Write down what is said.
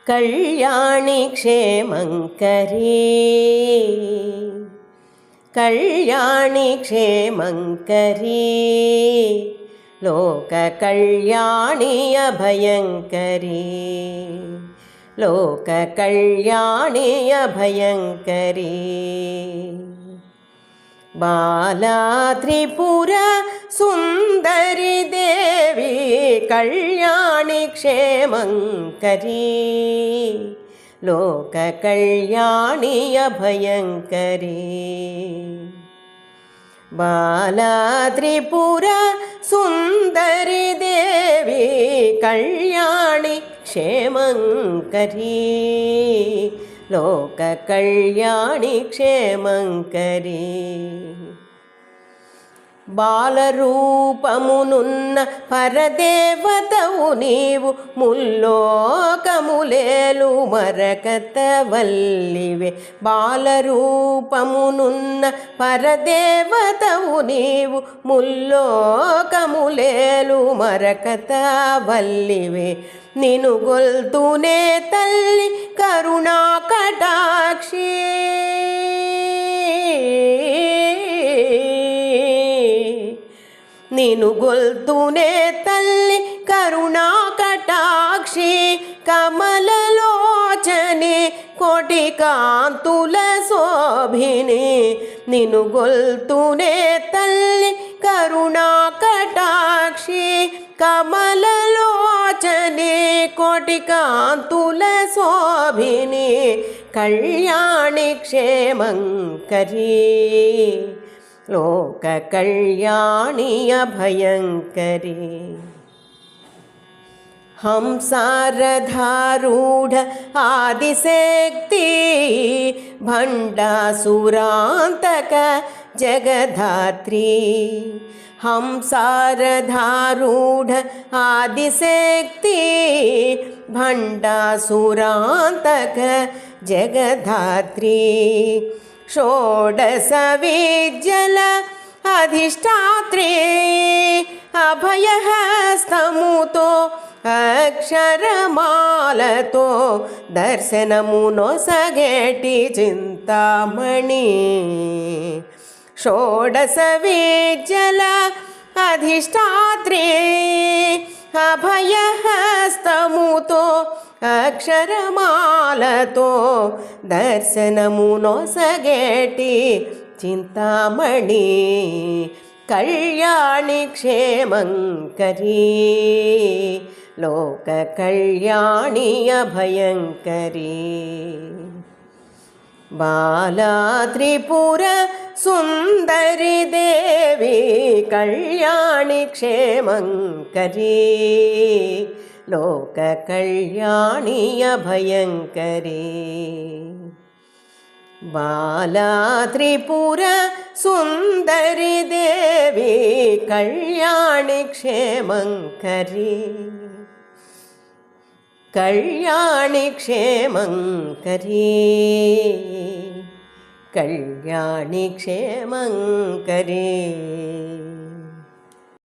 कल्याणी क्षेमंकरी कल्याणी क्षेमंकरी लोककल्याणी अभयंकरी लोककल्याणी अभयंकरी बाला त्रिपुर सुंदरी देवी कल्याणी क्षेमंकरी लोककल्याणी अभयंकरी बाला त्रिपुर सुंदरी देवी कल्याणी क्षेमंकरी लोककल्याणी क्षेमंकरी బాలరూపమునున్న పరదేవతవు నీవు ముల్లోకములేలు మరకతవల్లివే బాలరూపమునున్న పరదేవతవు నీవు ముల్లోకములేలు మరకతవల్లివే నిను గొల్తునే తల్లి కరుణా కటాక్షి నిను గొల్తునే తల్లి కరుణా కటాక్షి కమలలోచని కోటి కాంతుల శోభిని నిను గొల్తునే తల్లి కరుణా కటాక్షి కమలలోచని కోటి కాంతుల శోభిని కళ్యాణి క్షేమంకరీ लोककल्याणी अभयंकरी हंसारधारूढ़ आदिशक्ति भंडासुरांतक जगधात्री हंसारधारूढ़ आदिशक्ति भंडासुरांतक जगधात्री षोडश विद्यल अधिष्ठात्री अभयहस्तमुतो अक्षरमालतो दर्शनमुनोसगेटी चिंतामणि षोडश विद्यल अधिष्ठात्री अभयहस्तमुतो अक्षरमालतो दर्शनमुनोसगेटी चिंतामणि कल्याणी क्षेमंकरी लोककल्याणी अभयंकरी बाला त्रिपुर सुंदरी देवी कल्याणी क्षेमंकरी लोककल्याणी अभयंकरी बाला त्रिपुर सुंदरी देवी कल्याणी क्षेमंकरी कल्याणी क्षेमंकरी कल्याणी क्षेमंकरी।